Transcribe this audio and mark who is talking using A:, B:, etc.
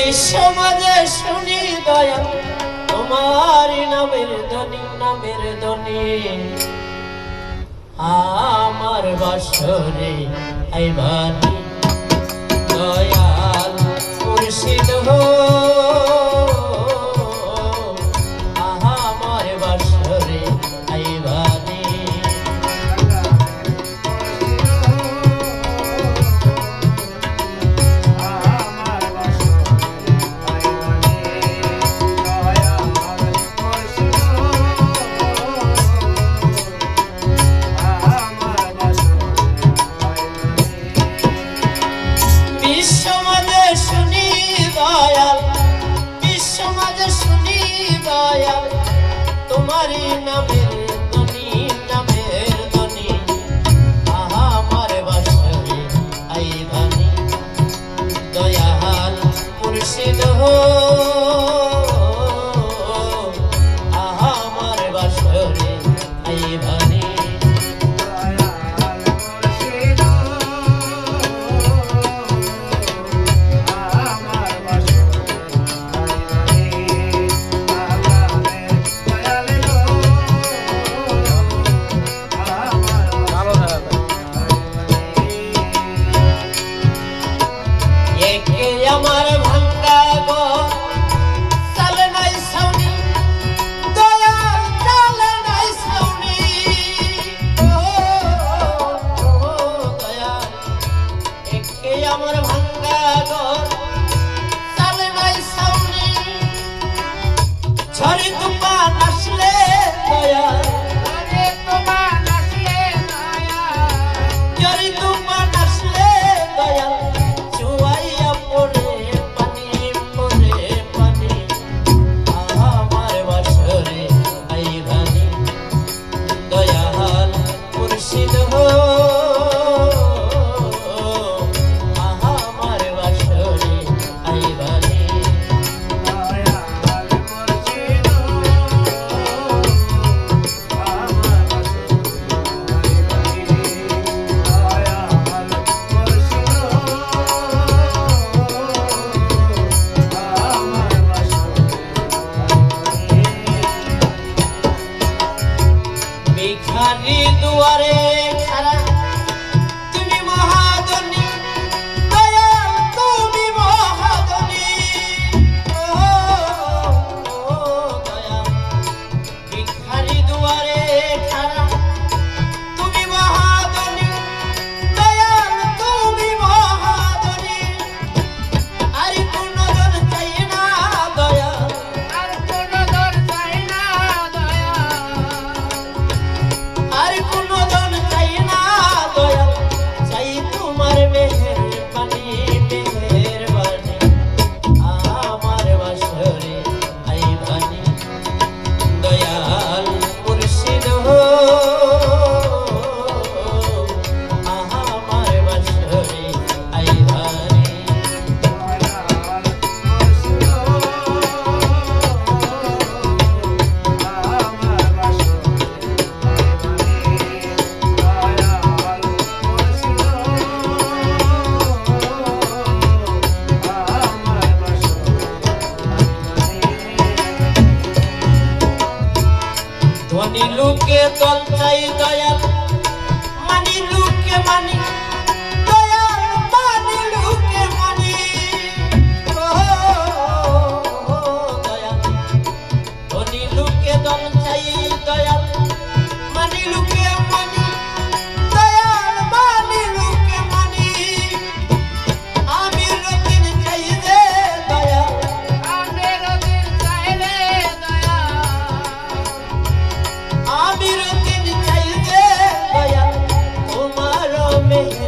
A: সমাজে শুনি দয়া তোমার নামের ধ্বনি আমার বাসরে আইবানি দয়াল মুর্শিদ হো আমার বাসরে আইবানি তোমারি নামের ধ্বনি আমার বাসরে আইবানি দয়াল মুর্শিদ হো আমার বাসরে আইবানি আমার ভাঙ্গা ঘর চালে নাই ছাউনি দয়াল চালে নাই ছাউনি দয়াল একে আমার ভাঙ্গা ঘর চালে নাই ছাউনি ঝড়ে তুফান আসলে দয়াল ঝড়ে তুফান আসলে দয়াল ভিখারি দুয়ারে খাড়া তুমি মহাধনী দয়াল তুমি মহাধনী দয়াল ভিখারি দুয়ারে খাড়া তুমি মহাধনী দয়াল তুমি মহাধনী আর কোন জন চাই না দয়াল আর কোন জন চাই না আর কোনো জন চাই না দয়াল চাই তোমার মেহেরবানি আমার বাসরে আইবানি দয়াল মুর্শিদ হো আমার বাসরে আইবানি ধনী লোকে দল চাই দয়াল মানি লোকে মানি দয়াল মানি লোকে মানি দয়াল ধনী লোকে দল চাই দয়াল মানি লোকে মানি দয়াল মানি লোকে মানি আমি রতিন চাই রে দয়াল আমি রতিন চাই রে দয়াল আমি রতিন চাই রে দয়াল তোমার মেহে